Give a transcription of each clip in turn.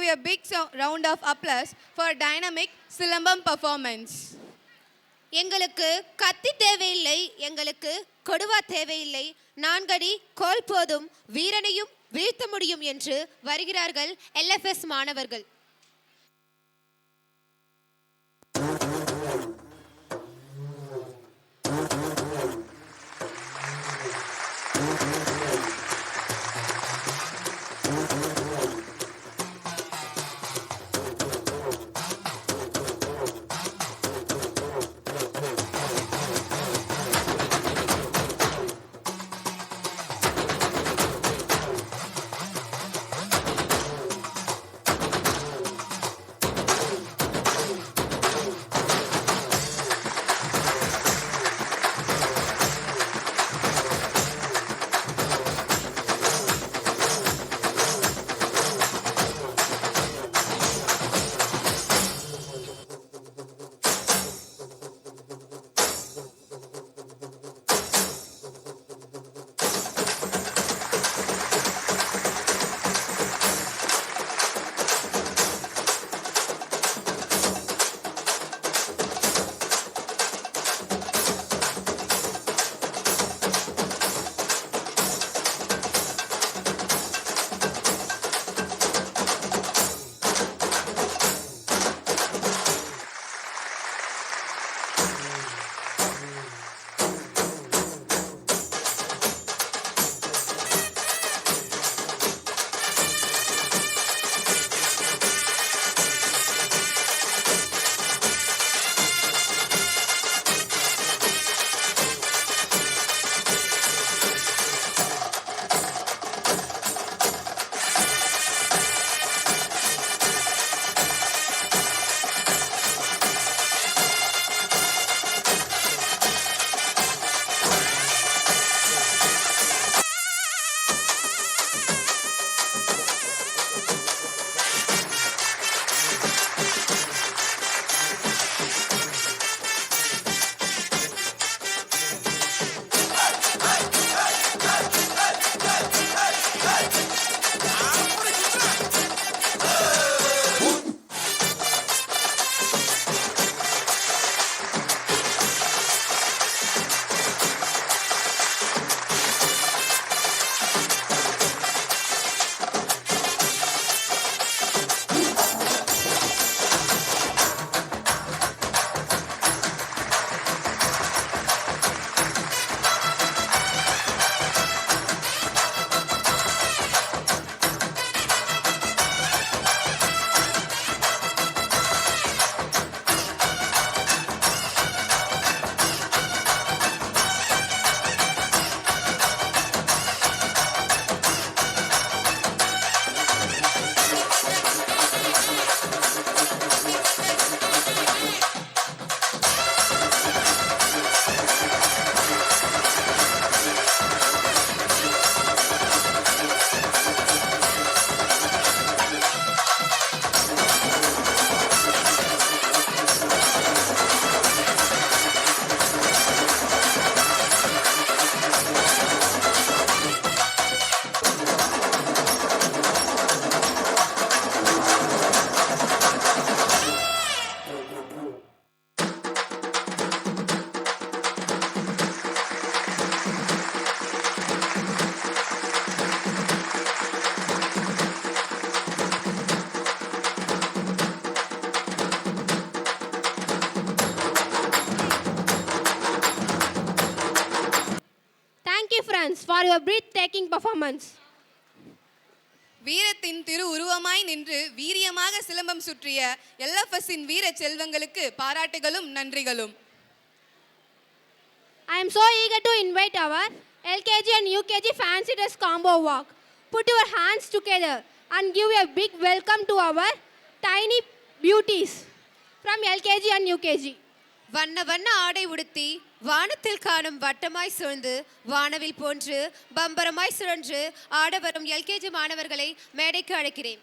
give a big round of applause for dynamic silambam performance. எங்களுக்கு கத்தி தேவையில்லை, எங்களுக்கு கொடுவா தேவையில்லை, 4 அடி கோல் போதும், வீரனையும் வீழ்த்த முடியும் என்று வருகிறார்கள் LFS மாணவர்கள். For your breathtaking performance. வீரத்தின் திரு உருவமாய் நின்று வீரியமாக சிலம்பம் சுற்றிய LFSின் வீர செல்வங்களுக்கு பாராட்டுகளும் நன்றிகளும். I am so eager to invite our LKG and UKG fancy dress combo walk. Put your hands together and give a big welcome to our tiny beauties from LKG and UKG. வண்ண வண்ண ஆடை உடுத்தி வானத்தில் காணும் வட்டமாய் சூழ்ந்து வானவில் போன்று பம்பரமாய் சுழன்று ஆட வரும் LKG மாணவர்களை மேடைக்கு அழைக்கிறேன்.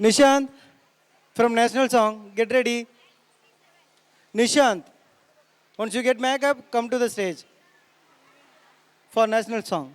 Nishant from National Song, get ready. Nishant, once you get makeup, come to the stage for National Song.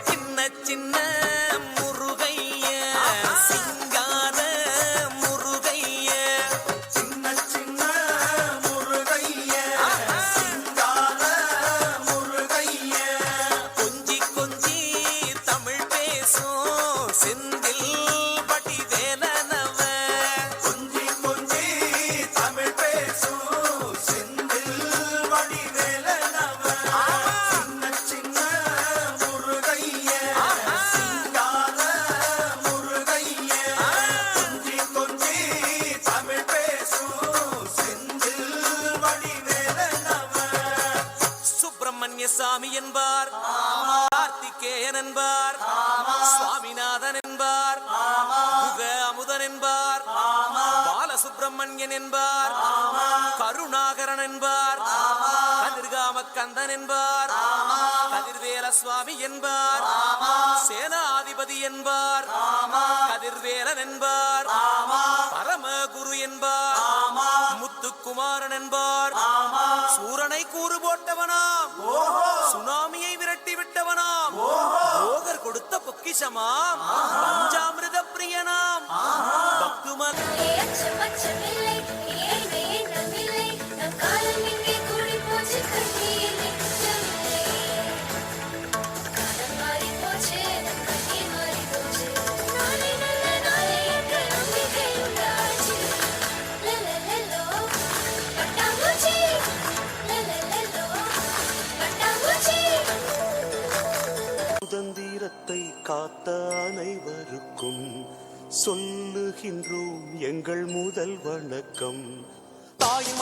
சின்ன சின்ன முருகைய சிங்கார முருகைய சின்ன சின்ன முருகைய சிங்கார முருகைய கொஞ்சி கொஞ்சி தமிழ் பேசும் செந்தில் பட்டி வேலனவ கொஞ்சி கொஞ்சி தமிழ் பேசும் செந்தில் பட்டி வேலனவ சின்ன சின்ன முருகைய சிங்கார முருகைய கொஞ்சி கொஞ்சி தமிழ் பேசும் செந்தில் பட்டி வேலனவ சுப்பிரமணிய சாமி என்பார் கார்த்திகேயன் என்பார் சுவாமிநாதன் என்பார் குக அமுதன் என்பார் பாலசுப்பிரமணியன் என்பார் கருணாகரன் என்பார் கதிர்காம கந்தன் என்பார் கதிர்வேல சுவாமி என்பார் சேனாதிபதி என்பார் கதிர்வேலன் என்பார் பரமகுரு என்பார் முத்துக்குமாரன் என்பார் சூரனை கூறு போட்டவனாம் சுனாமியை விரட்டி விட்டவனாம் போகர் கொடுத்த பொக்கிஷமாம் பஞ்சாமிர்த பிரியனாம் பக்துமன் சுதந்திரத்தை காத்த அனைவருக்கும் சொல்லுகின்றோம் எங்கள் முதல் வணக்கம். தாயின்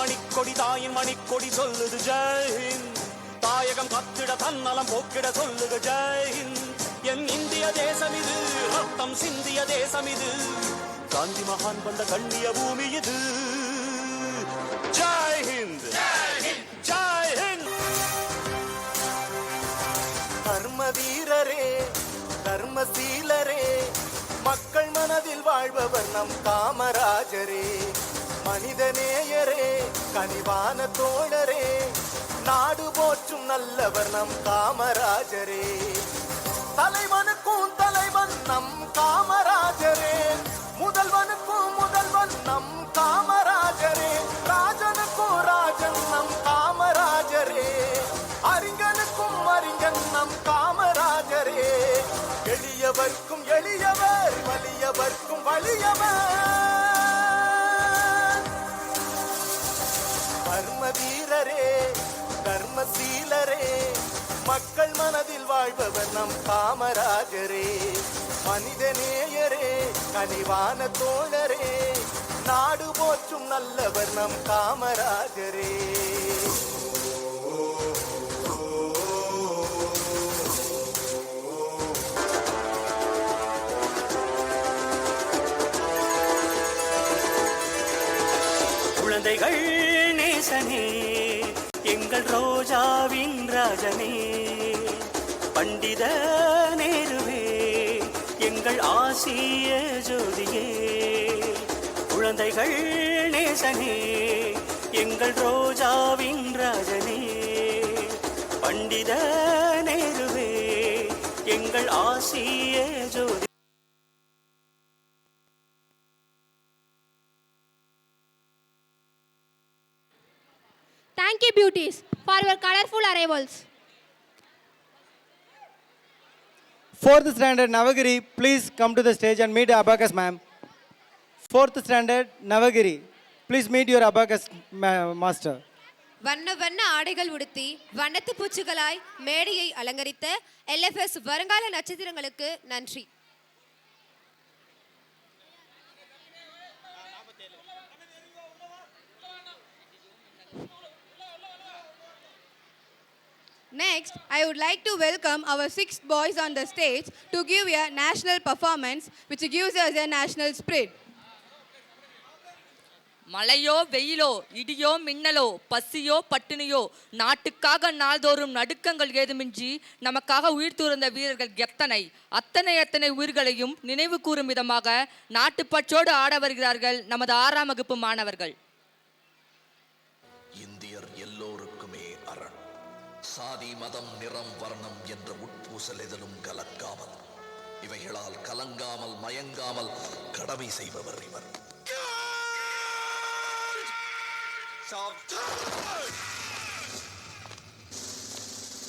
மணிக்கொடி சொல்லுது ஜெய்ஹிந்த். தாயகம் கத்திட தன்னலம் போக்கிட சொல்லுக ஜெய்ஹிந்த். என் இந்திய தேசம் இது, ரத்தம் சிந்திய தேசம் இது, காந்தி மகான் வந்த கண்ணிய பூமி இது. ஜெய்ஹிந்த், ஜெய்ஹிந்த். தர்ம வீரரே, தர்மசீலரே, மக்கள் மனதில் வாழ்பவர் நம் காமராஜரே. மனிதநேயரே, கனிவான தோழரே, நாடு போற்றும் நல்லவர் நம் காமராஜரே. தலைவனுக்கும் தலைவன் நம் காமராஜரே, முதல்வனுக்கும் முதல்வன் நம் காமராஜரே, ராஜனுக்கும் ராஜன் நம் காமராஜரே, அறிஞனுக்கும் அறிஞன் நம் காமராஜரே. எளியவர்க்கும் எளியவர், வலியவர்க்கும் வலியவர். தர்ம வீரரே, தர்மசீலரே, மக்கள் மனதில் வாழ்பவர் நம் காமராஜரே. மனிதநேயரே, கனிவான தோழரே, நாடு போற்றும் நல்லவர் நம் காமராஜரே. குழந்தைகள் நேசனே, எங்கள் ரோஜாவின் ராஜனே, பண்டித நேருவே, எங்கள் ஆசிய ஜோதியே. குழந்தைகள் நேசனே, எங்கள் ரோஜாவின் ராஜனே, பண்டித நேருவே, எங்கள் ஆசிய ஜோதி. Thank you, beauties, for your colorful arrivals. Fourth standard Navagiri, please come to the stage and meet Abacus ma'am. Fourth standard Navagiri, please meet your Abacus master. வண்ண வண்ண ஆடைகள் உடுத்தி வண்ணத்து பூச்சிகளாய் மேடையை அலங்கரித்த எல்எஃப்எஸ் வருங்கால நட்சத்திரங்களுக்கு நன்றி. Next, I would like to welcome our 6 boys on the stage to give a national performance which gives us a national spirit. மழையோ வெயிலோ இடியோ மின்னலோ பசியோ பட்டினியோ நாட்டுக்காக நாள்தோறும் நடுக்கங்கள் ஏதுமின்றி நமக்காக உயிர் துறந்த வீரர்கள் அத்தனை உயிர்களையும் நினைவு கூறும் விதமாக நாட்டுப்பற்றோடு ஆட வருகிறார்கள் நமது 6ஆம் வகுப்பு மாணவர்கள். இந்தியர் எல்லோருக்குமே அரண். சாதி மதம் நிறம் வர்ணம் என்ற உட்பூசல் எதிலும் கலக்காமல் இவைகளால் கலங்காமல் மயங்காமல் கடமை செய்பவர் இவர்.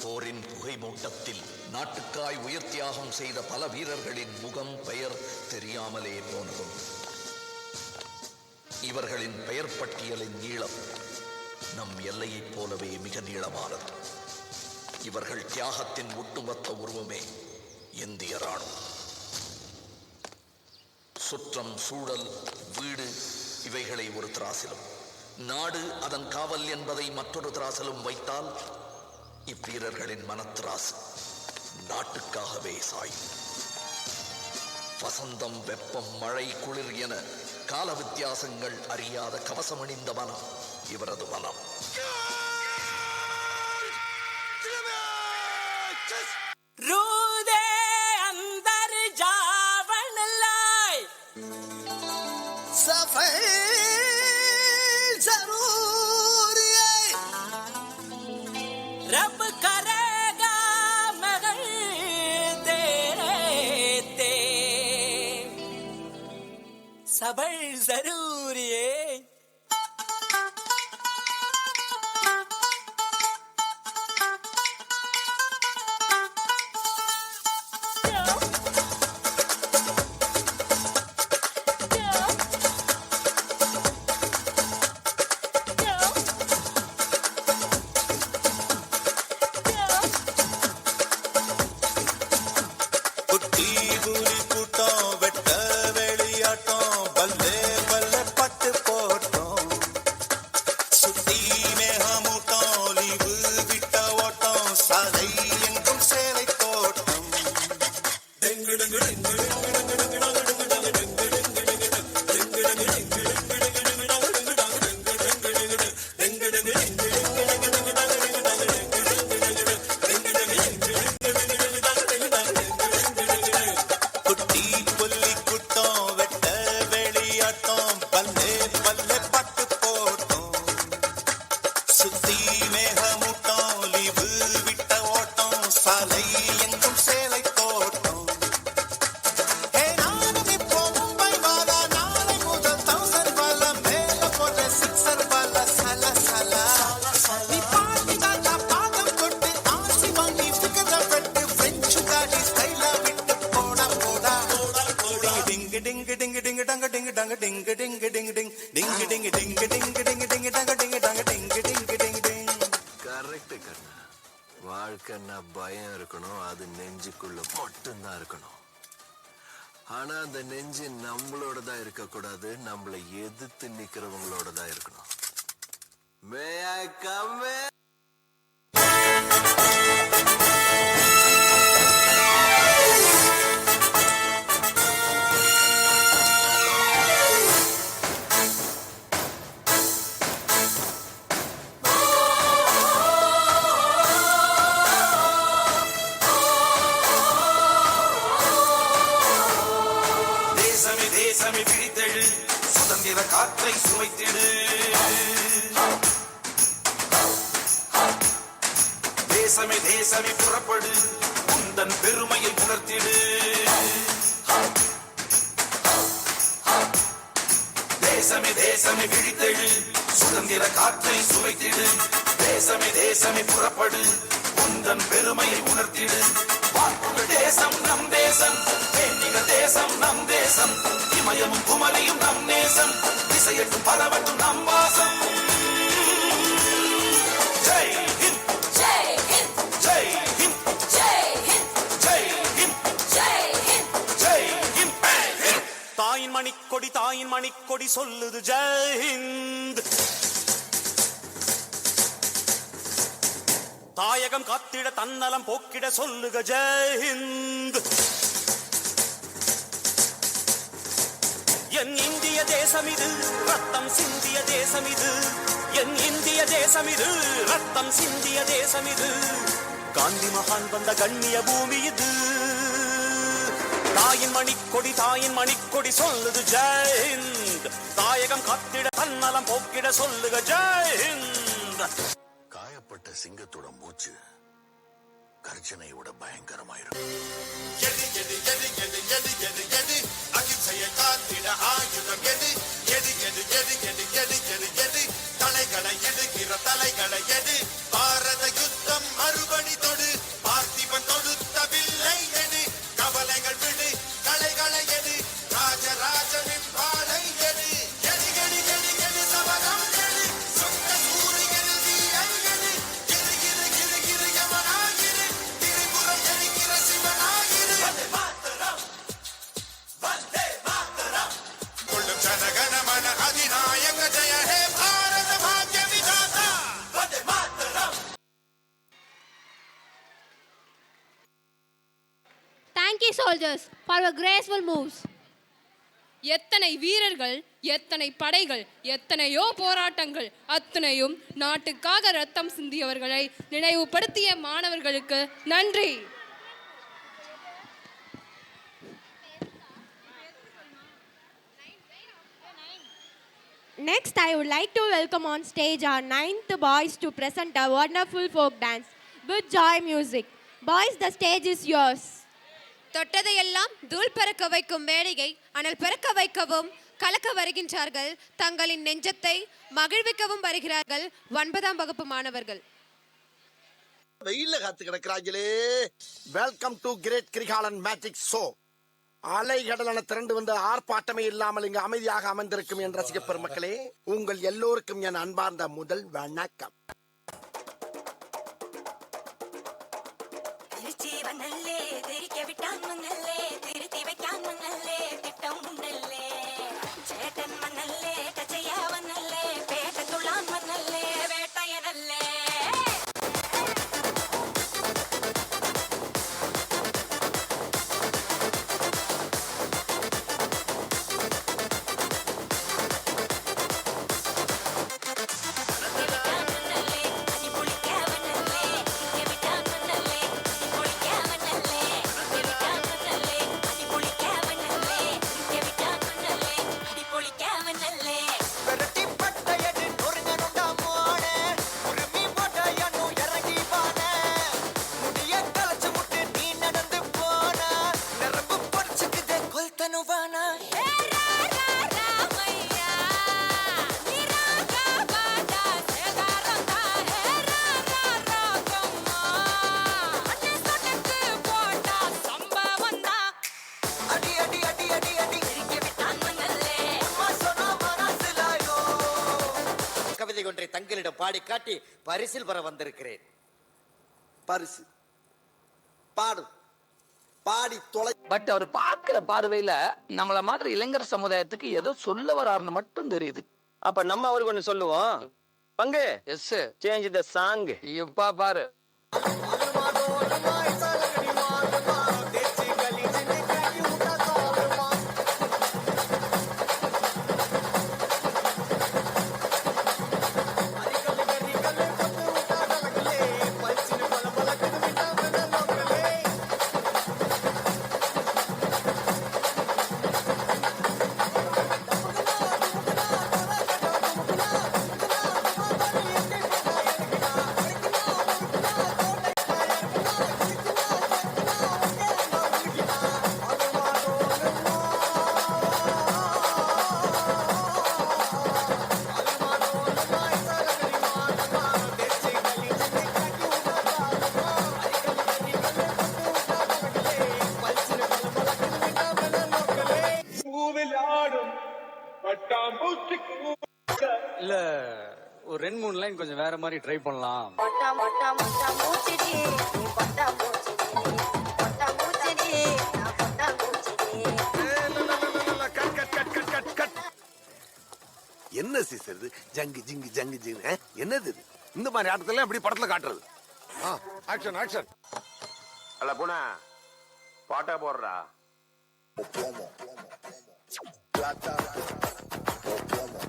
போரின் புகை மூட்டத்தில் நாட்டுக்காய் உயிர் தியாகம் செய்த பல வீரர்களின் முகம் பெயர் தெரியாமலே போனதும் இவர்களின் பெயர் பட்டியலின் நீளம் நம் எல்லையைப் போலவே மிக நீளமானது. இவர்கள் தியாகத்தின் ஒட்டுமொத்த உருவமே இந்திய ராணுவம். சுற்றம், சூழல், வீடு இவைகளை ஒரு திராசிலும், நாடு அதன் காவல் என்பதை மற்றொரு திராசிலும் வைத்தால் இவ்வீரர்களின் மனத்திராசு நாட்டுக்காகவே சாயும். வசந்தம், வெப்பம், மழை, குளிர் என கால வித்தியாசங்கள் அறியாத கவசமணிந்த மனம் இவரது மனம். रूदे अंदर जावन लाए सफल जरूर है रब करेगा मगर तेरे ते सबर जरूर है. வாழ்க்கைன்னா பயம் இருக்கணும், அது நெஞ்சுக்குள்ள மட்டும்தான் இருக்கணும். ஆனா அந்த நெஞ்சு நம்மளோட தான் இருக்கக்கூடாது, நம்மளை எதிர்த்து நிக்கிறவங்களோட தான் இருக்கணும். May I come in? தேசமே விழித்தெழு, சுதந்திர காற்றை சுவைத்திடு. தேசமே புறப்படு, உந்தன் பெருமையை உணர்த்திடு. தேசமே விழித்தெழு, சுதந்திர காற்றை சுவைத்திடு. தேசமே புறப்படு, உந்தன் பெருமையை உணர்த்திடு. வாக்குகள் தேசம் நம் தேசம், பெண்ணிக தேசம் நம் தேசம். இமயமும் குமரியும் நம் நேசம், திசையட்டும் பரவட்டும் நம் வாசம். ஜெய் ஹிந்த், ஜெய் ஹிந்த், ஜெய் ஹிந்த், ஜெய் ஹிந்த், ஜெய் ஹிந்த், ஜெய் ஹிந்த், ஜெய் ஹிந்த். தாயின் மணிக்கொடி சொல்லுது ஜெய் ஹிந்த். தாய் தாயகம் காத்திட தன்னலம் போக்கிட சொல்லுக ஜெயஹிந்த். என் இந்திய தேசம் இது ரத்தம் சிந்திய தேசம் இது, என் இந்திய தேசம் இது ரத்தம் சிந்திய தேசம் இது, காந்தி மகான் வந்த கண்ணிய பூமி இது. தாயின் மணிக்கொடி சொல்லுது ஜெயஹிந்த். தாயகம் காத்திட தன்னலம் போக்கிட சொல்லுக ஜெயஹிந்த். காயப்பட்ட சிங்கத்தோட மூச்சு கர்ஜனை விட பயங்கரமாயிருக்கும். எது எது எது எது எது எது எது அகிம்சையை காத்திட ஆயுதம் எது எது எது எது எது எது எது எது தலைகளை எடுக்கிற தலைகளை எது பாரத யுத்தம் மறுபடி தொடு பார்த்திபன் தொடுத்த வில்லை எது கவலைகள் விடு கலைகளை எது ராஜராஜனின் பாலை எது எது எது எது எது சபதம் எது சொந்த சூரியனில் வீரன் எது கிரு கிரு கிரு கிரு யமனாகிரு திரிபுரம் எரிக்கிற சிவனாகிரு வந்தே மாதரம் வந்தே மாதரம் கொள்ளும் ஜனகணமன அதிநாயக ஜெய ஹே பாரத பாக்ய விதாதா Vande Mataram. Thank you, soldiers, for your graceful moves. எத்தனை வீரர்கள், எத்தனை படைகள், எத்தனையோ போராட்டங்கள், அத்தனையும் நாட்டுக்காக ரத்தம் சிந்தியவர்களை நினைவுபடுத்திய மாணவர்களுக்கு நன்றி. Next, I would like to welcome on stage our 9th boys to present a wonderful folk dance with joy music. Boys, the stage is yours. தொட்டதையெல்லாம் தூள் பறக்க வைக்கும் மேடையை அனல் பறக்க வைக்கவும் கலக்க வருகின்றார்கள். தங்களின் நெஞ்சத்தை மகிழ்விக்கவும் வருகிறார்கள் 9ஆம் வகுப்பு மாணவர்கள். வெயில்ல காத்து கிடக்கிறாங்களே. Welcome to great Kirikalan magic show. அலைகடலான திரண்டு வந்து ஆர்ப்பாட்டமே இல்லாமல் இங்கு அமைதியாக அமர்ந்திருக்கும் என் ரசிக பெருமக்களே, உங்கள் எல்லோருக்கும் என் அன்பார்ந்த முதல் வணக்கம். ஒன்றை தங்களிடம் பாடி காட்டி பரிசில் பெற வந்திருக்கிறேன். பரிசு பாடும் பாடி தொலை. பட் அவர் பார்க்கிற பார்வையில நம்மள மாதிரி இளைஞர் சமுதாயத்துக்கு ஏதோ சொல்ல வராருன்னு மட்டும் தெரியுது. அப்ப நம்ம அவருக்கு ஒண்ணு சொல்லுவோம். பங்கு எஸ் சேஞ்ச் தி சாங். இப்பா பாரு. இல்ல ஒரு 2-3 லைன் கொஞ்சம் வேற மாதிரி ட்ரை பண்ணலாம். என்ன சிஸ்டர் இது? ஜங்கு ஜிங்கு ஜங்கு ஜிங்கு என்னது இது? இந்த மாதிரி ஆட்டத்துல அப்படி படத்துல காட்டுறது ஆக்ஷன் ஆக்ஷன். அல்ல பூனா பாட்டா போடுறா. Plata o plomo.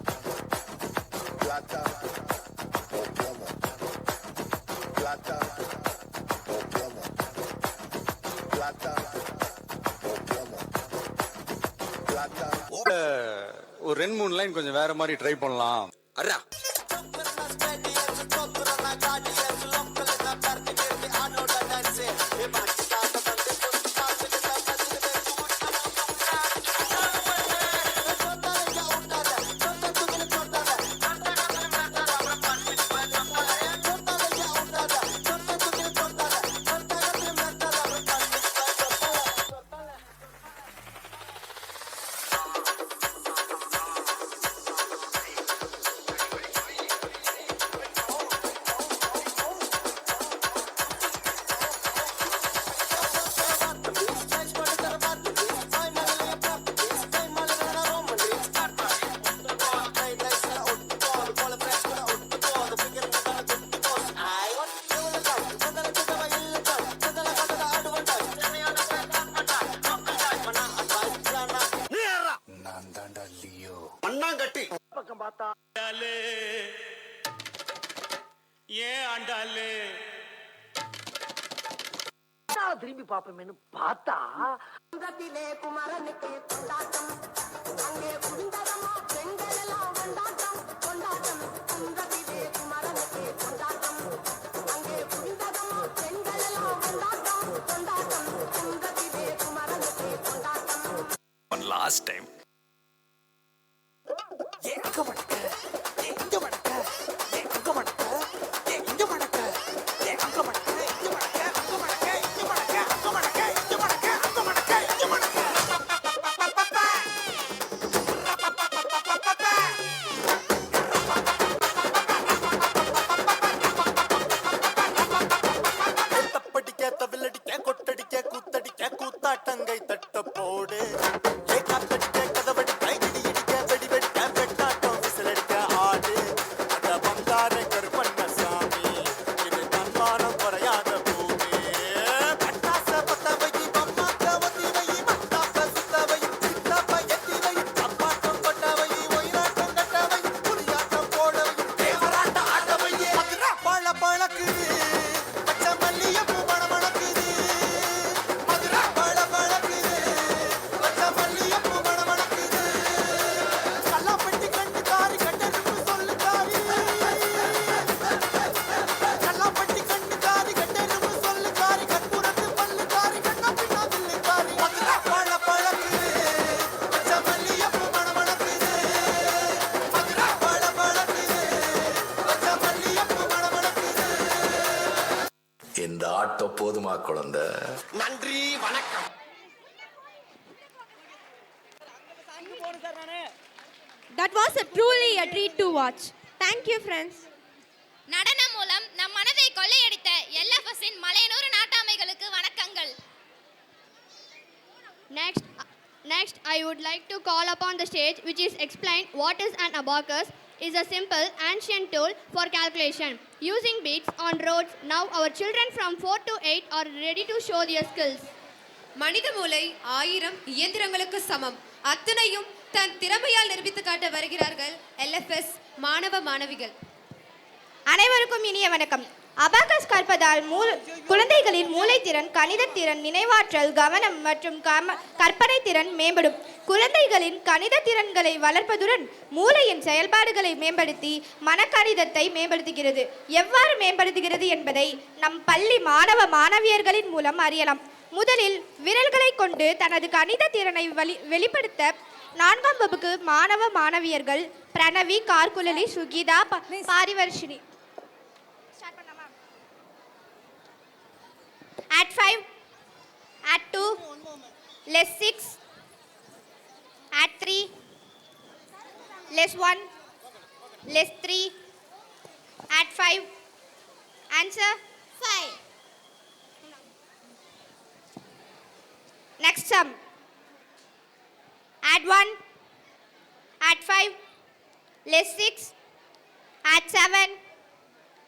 Plata o plomo. Plata o plomo. Plata o plomo. Plata. ஒரு 2-3 லைன் கொஞ்சம் வேற மாதிரி ட்ரை பண்ணலாம். அடா மண்ணாங்கட்டி பக்கம் பார்த்தா ஏன் ஆண்டாலே திரும்பி பாப்போமேனு பார்த்தா குமரனுக்கு கொண்டாட்டம் அங்கே குந்தரமா பெண்கள் எல்லாம் கொண்டாட்டம் கொண்டாட்டம் குந்தத்திலே குமரனுக்கு கொண்டாட்டம் அங்கே குந்தரமா பெண்கள் எல்லாம் கொண்டாட்டம் கொண்டாட்டம் குந்தத்திலே குமரனுக்கு கொண்டாட்டம். One last time. தவிலடிக்க கொட்டடிக்க கூத்தடிக்க கூத்தாட்டங்கை தட்ட போடு காத்தடிக்க கதவடிக்க இடி இடிக்க வெடி வெடிக்க வெட்டாட்டம் விசிலடிக்க ஆடு அட பங்கார கருப்பண்ண சாமி இது தன்மானம் குறையாத பூமி பட்டாச பத்தவை பம்மாக்க ஒத்தி வை மத்தாப்ப சுத்தவை சித்தப்ப எத்தி வை அப்பாட்டம் கொட்டவை ஒயிலாட்டம் கட்டவை புரியாட்டம் போடவை தேவராட்ட ஆடவை பழ பழக்குது பச்சை மல்லியப்பூ மணமணக்குது மதுரை பழ பழக்குது பச்சை மல்லியப்பூ மணமணக்குது கல்லாப்பட்டி கண்டு காரி கட்டெருப்பு சொல்லு காரி கல்லாப்பட்டி கண்டு காரி கட்டெருப்பு சொல்லு காரி கற்பூரத்து பல்லு காரி கண்ணா பின்னா தில்லு காரி மதுரை பழ பழக்குது பச்சை மல்லியப்பூ மணமணக்குது மதுரை பழ பழக்குது பச்சை மல்லியப்பூ மணமணக்குது. இந்த ஆட்டோ போதுமா குழந்தை? நன்றி வணக்கம். That was truly a treat to watch. Thank you, friends. நடனம் மூலம் நம் மனதை கொள்ளையடித்த எல்எஃப்எஸ்ஸின் மலையனூர் நாட்டாமைகளுக்கு வணக்கங்கள். Next, I would like to call upon the stage which is explain what is an abacus is a simple ancient tool for calculation using beats on roads. Now our children from 4 to 8 are ready to show their skills. மனித மூளை 1000 இயந்திரங்களுக்கு சமம். அத்தனையும் தன் திறமையால் நிரூபித்து காட்ட வருகிறார்கள் LFS மாணவ மாணவிகள். அனைவருக்கும் இனிய வணக்கம். அபாகஸ் கற்பதால் குழந்தைகளின் மூளைத்திறன், கணிதத்திறன், நினைவாற்றல், கவனம் மற்றும் கற்பனை திறன் மேம்படும். குழந்தைகளின் கணித திறன்களை வளர்ப்பதுடன் மூளையின் செயல்பாடுகளை மேம்படுத்தி மனக்கணிதத்தை மேம்படுத்துகிறது. எவ்வாறு மேம்படுத்துகிறது என்பதை நம் பள்ளி மாணவ மாணவியர்களின் மூலம் அறியலாம். முதலில் விரல்களை கொண்டு தனது கணித திறனை வெளிப்படுத்த 4ஆம் வகுப்பு மாணவ மாணவியர்கள் Pranavi, கார்குலலி, Sugitha, பாரிவர்ஷினி. Add 5, add 2, less 6, add 3, less 1, less 3, add 5. Answer 5. Next sum. Add 1, add 5, less 6, add 7,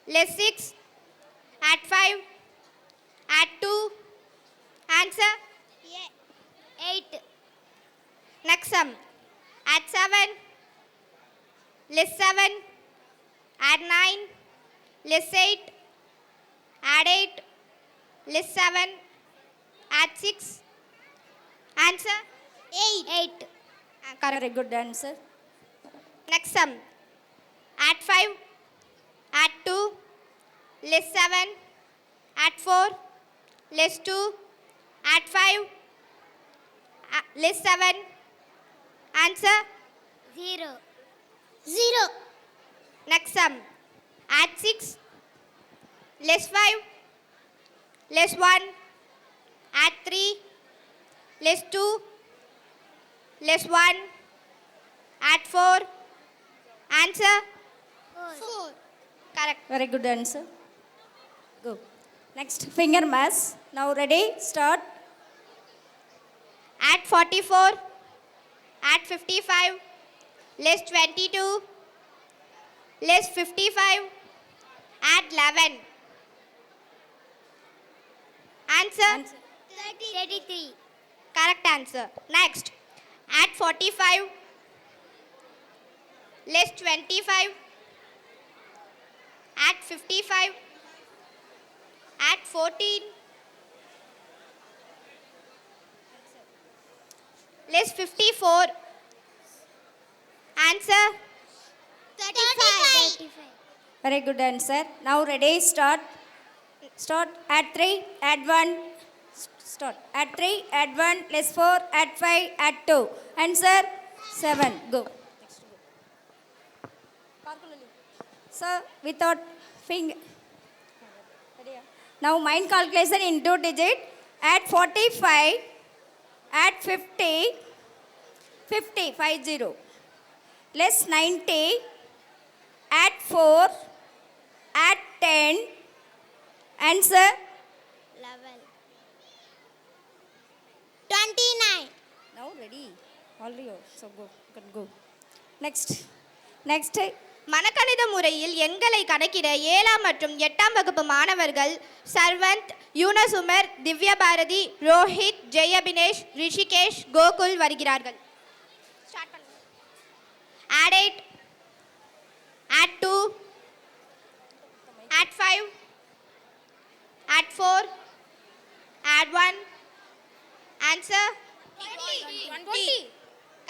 less 6, Add 5. Add 2. Answer? 8. Next sum. Add 7. List 7. Add 9. List 8. Add 8. List 7. Add 6. Answer? 8. Correct. Very good answer. Next sum. Add 5. Add 2. List 7. Add 4. List 2. Add 5. List 7. Answer? 0. Next sum. Add 6. List 5. List 1. Add 3. List 2. List 1. Add 4. Answer? 4. Correct. Very good answer. Go. Next, finger mass. Now ready, start. Add 44. Add 55. List 22. List 55. Add 11. Answer? 33. Correct answer. Next. Add 45. List 25. Add 55. Add 14. List 54. Answer? 35. Very good answer. Now ready, start. Start. Add 3, add 1. Start. Add 3, add 1, less 4, add 5, add 2. Answer? 7. Go. So, without finger. Now, mind calculation in 2 digit. Add 45, add 50, 50. Less 90, add 4, add 10. Answer? 29. Now ready. Already. So go. You can go. Next. மனக்கணித முறையில் எண்களை கணக்கிட 7ஆம் மற்றும் 8ஆம் வகுப்பு மாணவர்கள் சர்வந்த், Yunus Umar, Divya Bharathi, Rohit, ஜெயபினேஷ், Rishikesh, Gokul வருகிறார்கள். Add 8. Add 2. Add 5. Add 4. Add 1. Answer? 20.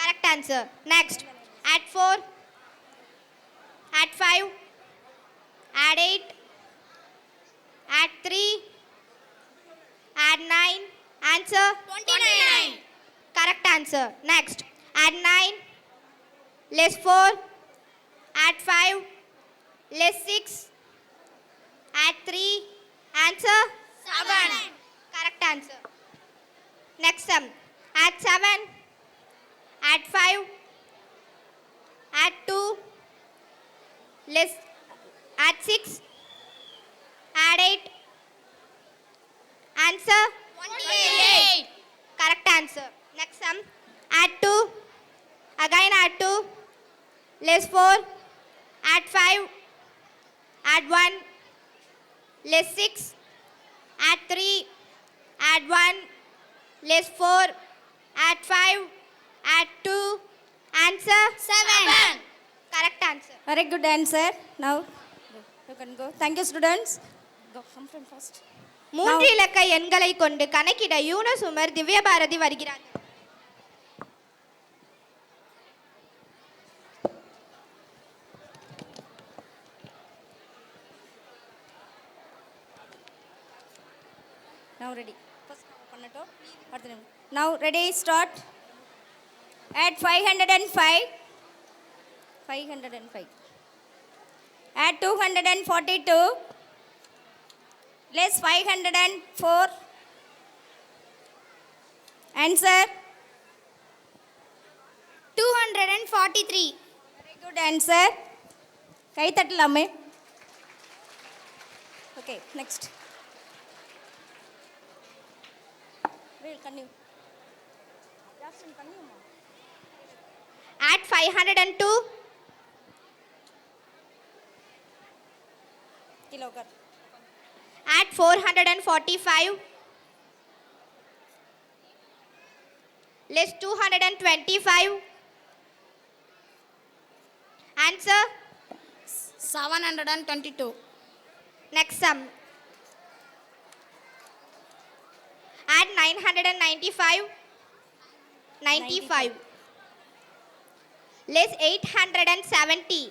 Correct answer. Next. Add 4. Add 5. Add 8. Add 3. Add 9. Answer? 29. Correct answer. Next. Add 9. Less 4. Add 5. Less 6. Add 3. Answer? 7. Correct answer. Next sum. Add 7. Add 5. Add 2. Less. Add 6. Add 8. Answer? 28. Correct answer. Next sum. Add 2. Again add 2. Less 4. Add 5. Add 1. Less 6. Add 3. Add 1. Less 4. Add 5. Add 2. Answer? 7. Correct answer. Very good answer. Now you can go. Thank you, students. Go. Come from first. 3 இலக்க எண்களை கொண்டு கணக்கிட Yunus Umar, Divya Bharathi வருகிறார்கள். Now ready. First now ready, start. Add 505. 505. Add 242. Less 504. Answer? 243. Very good answer. Guy தட்டலாமே. Okay, next. Continue. Add 502. Kilogram. Add 445. Less 225. Answer? 722. Next sum. Add 995. 95. Less 870.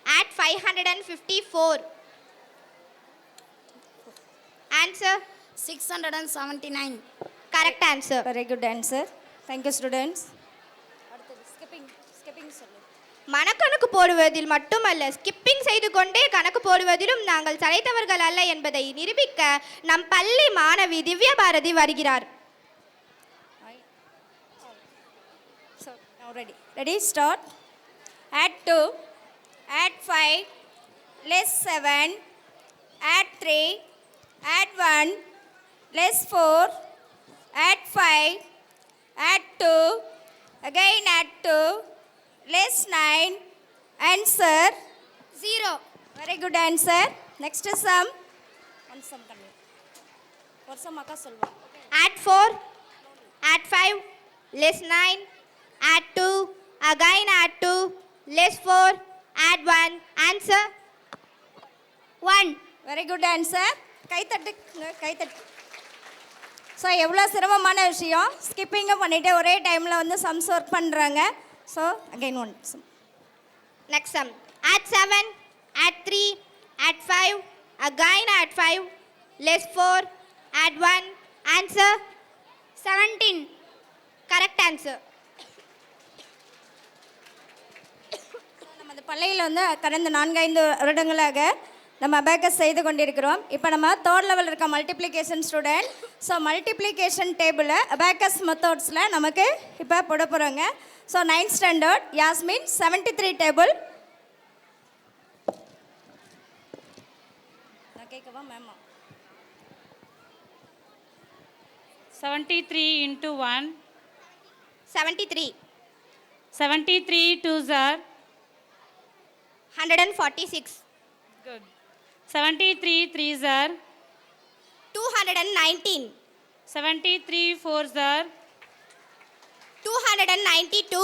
Add 554. Answer? 679. Correct answer. Very good answer. Thank you, students. Skipping சொல்லு. மனக்கணக்கு போடுவதில் மட்டுமல்ல, skipping செய்து கொண்டே கணக்கு போடுவதிலும் நாங்கள் சளைத்தவர்கள் அல்ல என்பதை நிரூபிக்க நம் பள்ளி மாணவி திவ்யா பாரதி வருகிறார். So, now ready. Ready, start. Add 2, add 5, less 7, add 3, add 1, less 4, add 5, add 2, again add 2, less 9, answer 0. Very good answer. Next sum. One sum பண்ணு. ஒரு sum அக்கா சொல்வா. Add 4, add 5, less 9, add 2, again add 2, less 4, add 1, answer 1. Very good answer. கை தட்டு. So எவ்வளோ சிரமமான விஷயம், ஸ்கிப்பிங்கும் பண்ணிவிட்டு ஒரே டைமில் வந்து சம்ஸ் ஒர்க் பண்ணுறாங்க. So again one sum. Next sum. Add 7, add 3, add 5, again add 5, less 4, add 1, answer 17. Correct answer. நம்ம அந்த பள்ளியில் வந்து கடந்த 4-5 வருடங்களாக நம்ம அபாக்கஸ் செய்து கொண்டிருக்கிறோம். இப்போ நம்ம தேர்ட் லெவல் இருக்க மல்டிப்ளிகேஷன் ஸ்டூடெண்ட். ஸோ மல்டிப்ளிகேஷன் டேபிளை அபாக்கஸ் மெத்தட்ஸில் நமக்கு இப்போ போட போகிறாங்க. So 9th standard Yasmin 73 table. நான் கேட்கவா மேமா? 73 into 1. 73. 73 2s are 146. good. 73 3s are 219. 73 4s are 292.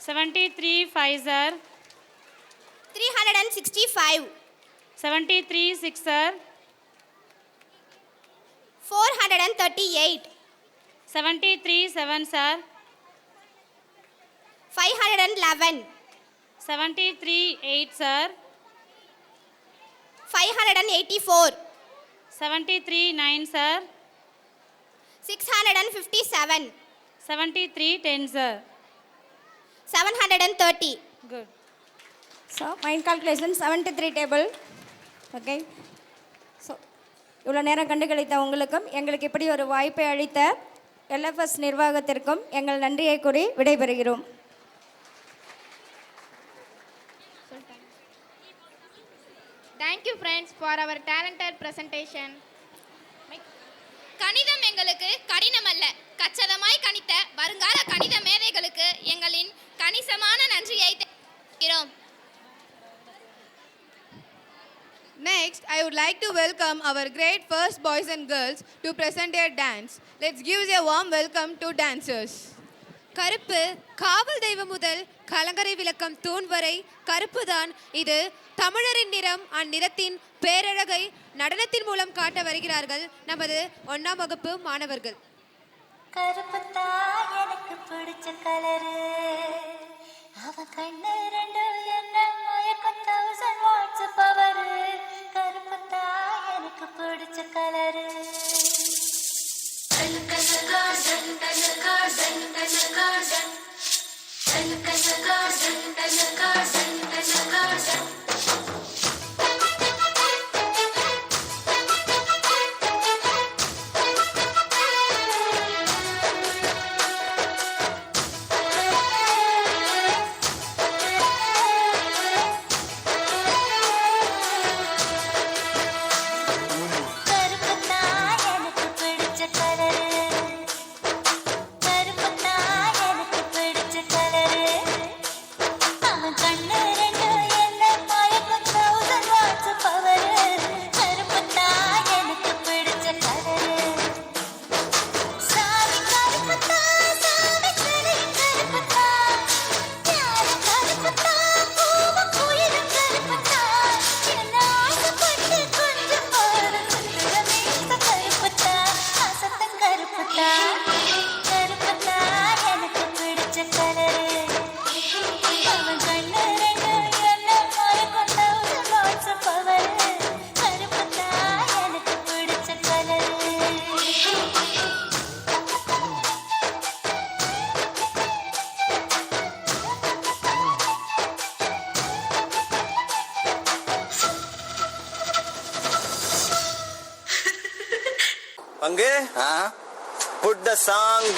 73 5s are 365. 73 6 are 438. 73 7s are 511. 73 8s are 584. 73 9s are 657. 73 10s are 730. good. So mind calculation 73 table. Okay. So இவ்வளோ நேரம் கண்டுகளித்த உங்களுக்கும் எங்களுக்கு இப்படி ஒரு வாய்ப்பை அளித்த LFS நிர்வாகத்திற்கும் எங்கள் நன்றியை கூறி விடைபெறுகிறோம். Thank you friends for our talented presentation. கணிதம் எங்களுக்கு கடினம் அல்ல, கச்சிதமாய் கணித்த வருங்கால கணித மேதைகளுக்கு எங்களின் கணிசமான நன்றியை தெரிவிக்கிறோம். Next, I would like to welcome our great first boys and girls to present their dance. Let's give a warm welcome to dancers. கருப்பு காவல் தெய்வம் முதல் கலங்கரை விளக்கம் தூண் வரை கருப்புதான். இது தமிழரின் நிறம். அந்நிறத்தின் பேரழகை நடனத்தின் மூலம் காட்ட வருகிறார்கள் நமது 1ஆம் வகுப்பு மாணவர்கள். கருப்பு தான் எனக்கு பிடிச்ச கலரு, அவ கண்ணு ரெண்டு என்ன மயக்கம் 1000 வாட்ஸ் பவர். கருப்பு தான் எனக்கு பிடிச்ச கலரு. கண்ணு கண்ணு கார்டன் கண்ணு கார்டன் கண்ணு கார்டன் கண்ணு கண்ணு கார்டன் கண்ணு கார்டன் கண்ணு கார்டன். கலரு அவன் கண்ணு ரெண்டு என்ன மாய கொண்ட ஒரு வாட்ஸ்அப் பவர் கருப்பு தான் எனக்கு பிடிச்ச கலரு பங்கு புட் த சாங்